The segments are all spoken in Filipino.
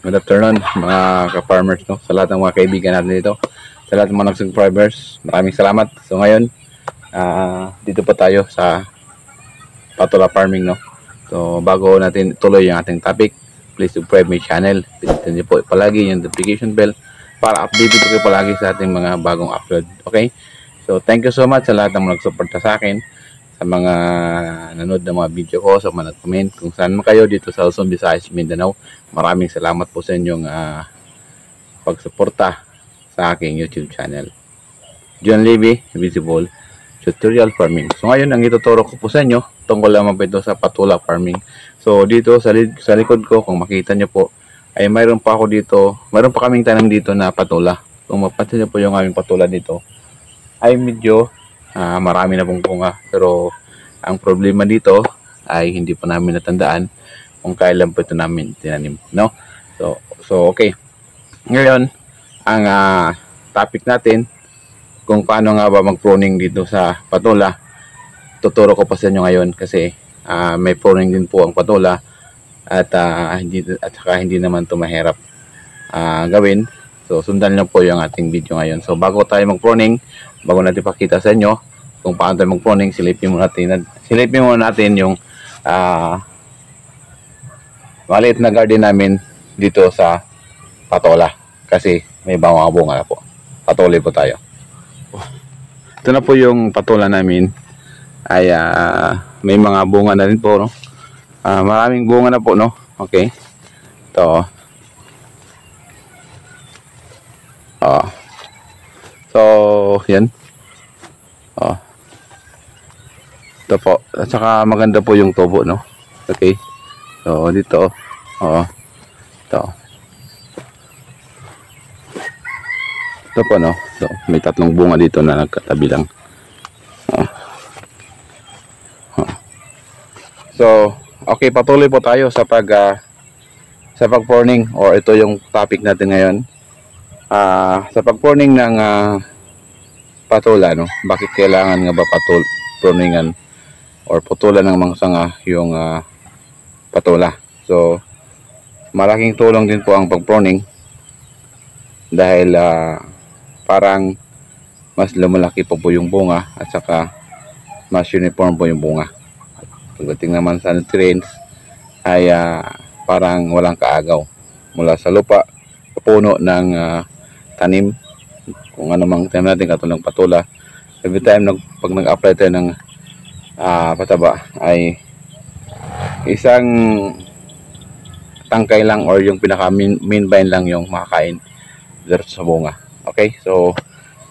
Good afternoon mga ka-farmers, no? Sa lahat ng mga kaibigan natin dito, sa lahat ng mga nag-subscribers, maraming salamat. So ngayon, dito pa tayo sa patola farming, no? So bago natin tuloy yung ating topic, please subscribe my channel. Pindutin niyo po palagi yung notification bell para updated po kayo palagi sa ating mga bagong upload. Okay? So thank you so much sa lahat ng mga nagsuporta sa akin, sa mga nanood ng mga video ko, sa mga nag-comment, kung saan man kayo dito sa Luzon, Visayas, Mindanao. Maraming salamat po sa inyong pagsuporta sa aking YouTube channel. John Levy, Visible Tutorial Farming. So ngayon, ang ituturo ko po sa inyo, tungkol lamang po ito sa patola farming. So dito sa likod ko, kung makita nyo po, ay mayroon pa kaming tanim dito na patola. Kung mapansin nyo po yung aming patola dito, ay medyo marami na pong bunga, pero ang problema dito ay hindi pa namin natandaan kung kailan po ito namin tinanim, no? So okay. Ngayon, ang topic natin, kung paano nga ba mag-pruning dito sa patola, tuturo ko pa sa inyo ngayon kasi may pruning din po ang patola at saka hindi naman ito mahirap gawin. So sundan lang po yung ating video ngayon. So bago tayo mag-pruning, bago natin pakita sa inyo kung paano tayo mag-pruning, silipin muna natin yung maliit na garden namin dito sa patola kasi may mga bunga na po. Patuloy po tayo. Ito na po yung patola namin, ay may mga bunga na rin po, no? Maraming bunga na po, no? Okay, ito. So yan. Ito po, at saka maganda po yung tubo, no? Okay, so dito, ito po, no? So, may tatlong bunga dito na nagkatabi lang. So okay, patuloy po tayo sa pag-pruning, or ito yung topic natin ngayon. Sa pag-pruning ng patola, no? Bakit kailangan nga ba pruningan or putulan ng mga sanga yung patola? So malaking tulong din po ang pag-pruning dahil parang mas lumalaki po yung bunga at saka mas uniform po yung bunga. Pagdating naman sa nutrients ay parang walang kaagaw mula sa lupa, sa puno ng tanim, kung ano mang tanim natin katulad ng patola. Every time pag nag-apply tayo ng pataba ay isang tangkay lang or yung pinaka main vine lang yung makakain dito sa bunga. Okay, so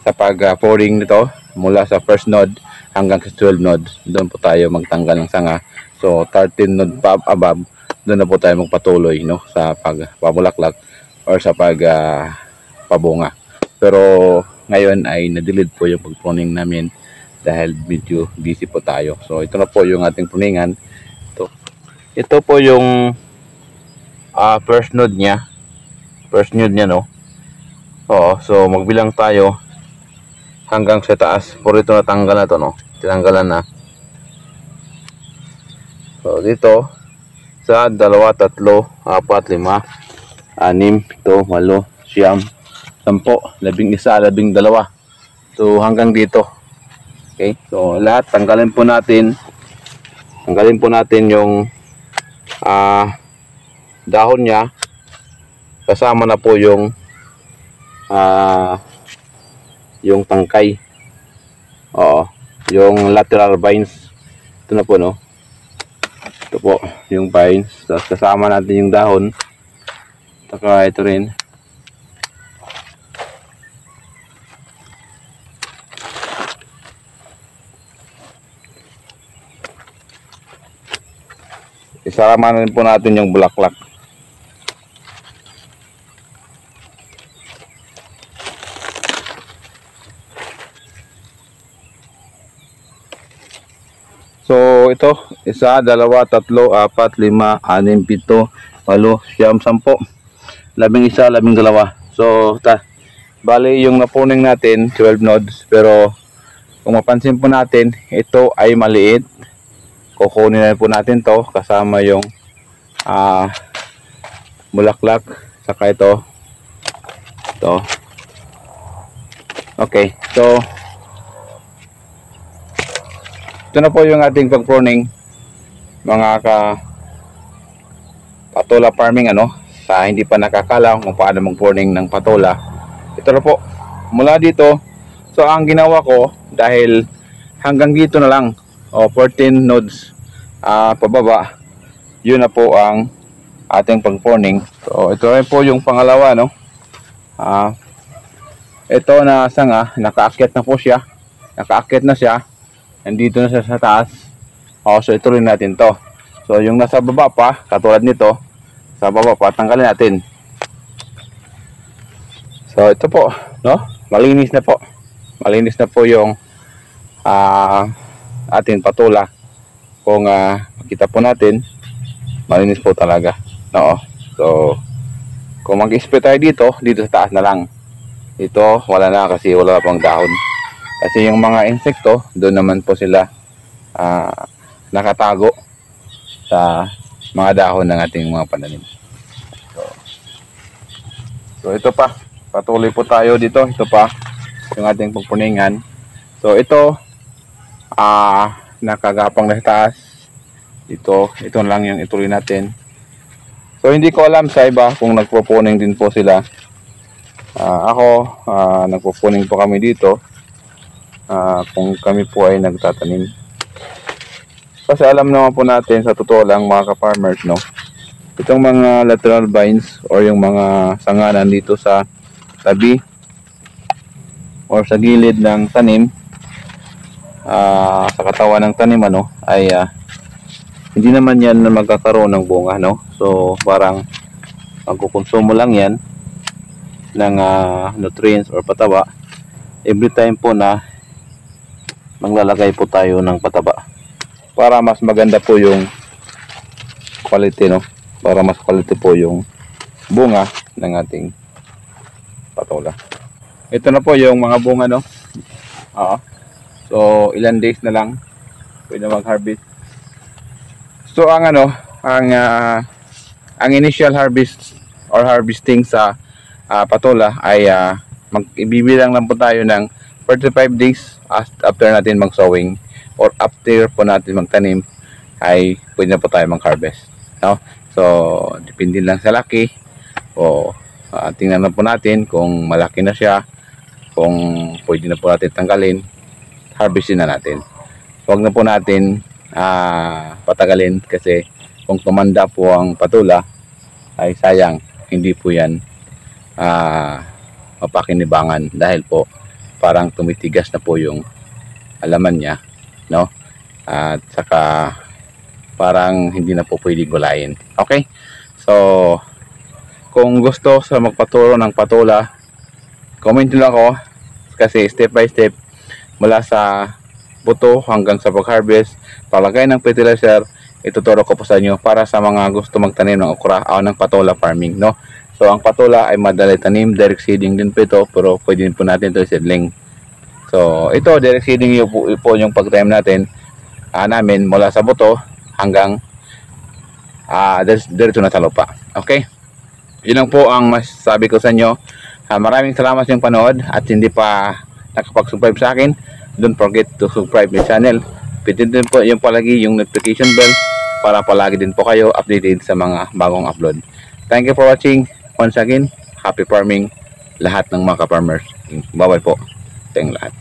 sa pag-pouring nito mula sa first node hanggang sa 12 nodes, doon po tayo magtanggal ng sanga. So 13 node above, doon na po tayo magpatuloy, no, sa pagpabulaklak or sa pagpabunga. Pero ngayon ay na-delete po yung pag-pruning namin dahil medyo busy po tayo. So ito na po yung ating pruningan. Ito po yung first node niya. No. So magbilang tayo hanggang sa taas. Puro ito natanggal na to, no. Tinanggalan na. So dito sa 2, 3, 4, 5, 6, 7, 8, 9, 10, 11, 12. So hanggang dito. Okay? So lahat tanggalin po natin yung dahon niya, kasama na po yung tangkay. Yung lateral vines. Ito na po, no. Ito po yung vines. Tapos kasama natin yung dahon. Saka ito rin. Isama na rin po natin yung bulaklak. So ito, 1, 2, 3, 4, 5, 6, 7, 8, 9, 10, 11, 12. So bali yung napuning natin 12 nodes, pero kung mapansin po natin, ito ay maliit. Kukunin na po natin to kasama yung bulaklak Saka ito. Okay, so ito na po yung ating pag-pruning mga patola farming sa hindi pa nakakala kung paano mag-pruning ng patola. Ito na po mula dito. So ang ginawa ko, dahil hanggang dito na lang 14 nodes pababa, yun na po ang ating pag-pruning. So ito rin po yung pangalawa, ito na sanga, nakaakyat na po siya. Nakaakyat na siya. Nandito na siya sa taas. So ito rin natin to. So yung nasa baba pa, katulad nito, sa baba pa, tanggalin natin. So ito po, malinis na po. Malinis na po yung ating patola. Kung makita po natin, malinis po talaga. So kung mag-spray tayo dito sa taas na lang. Ito wala na kasi wala pang dahon. Kasi yung mga insekto, doon naman po sila nakatago sa mga dahon ng ating mga pananim. So ito pa, patuloy po tayo dito. Ito pa yung ating pagpuningan. So ito nakagapang na sa taas. Ito lang yung ituloy natin. So hindi ko alam sa iba kung nagpupuning din po sila. Ako nagpupuning po kami dito kung kami po ay nagtatanim. Kasi alam naman po natin sa totoo lang mga ka-farmers, itong mga lateral vines or yung mga sanganan dito sa tabi or sa gilid ng tanim, sa katawan ng tanim ay hindi naman yan na magkakaroon ng bunga, so parang magkukonsumo lang yan ng nutrients or pataba every time po na maglalagay po tayo ng pataba para mas maganda po yung quality, para mas quality po yung bunga ng ating patola. Ito na po yung mga bunga, so ilan days na lang pwede mag-harvest. So ang initial harvest or harvesting sa patola ay ibibilang lang po tayo ng 45 days after natin mag-sowing or after po natin magtanim ay pwede na po tayo mag-harvest. So depende lang sa laki o tingnan na po natin kung malaki na siya, kung pwede na po natin tanggalin, harvestin na natin. Huwag na po natin patagalin kasi kung tumanda po ang patola ay sayang, hindi po yan mapakinibangan dahil po parang tumitigas na po yung alaman niya, at saka parang hindi na po pwede gulayin. Okay, so kung gusto sa magpaturo ng patola, comment nyo lang ako kasi step by step mula sa buto hanggang sa pag-harvest, palagay ng fertilizer, ituturo ko po sa inyo para sa mga gusto magtanim ng okra o ng patola farming, So ang patola ay madali tanim, direct seeding din po ito, pero pwede din po natin ito seedling. So ito direct seeding po yung pag-tanim natin namin mula sa buto hanggang diretso na sa lupa. Okay, yun lang po ang masasabi ko sa inyo. Maraming salamat sa inyong panood, at hindi pa nakapag-subscribe sa akin, don't forget to subscribe my channel. Pindutin po yung palagi yung notification bell para palagi din po kayo updated sa mga bagong upload. Thank you for watching. Once again, happy farming lahat ng mga ka-farmers. Bye-bye po sa inyong lahat.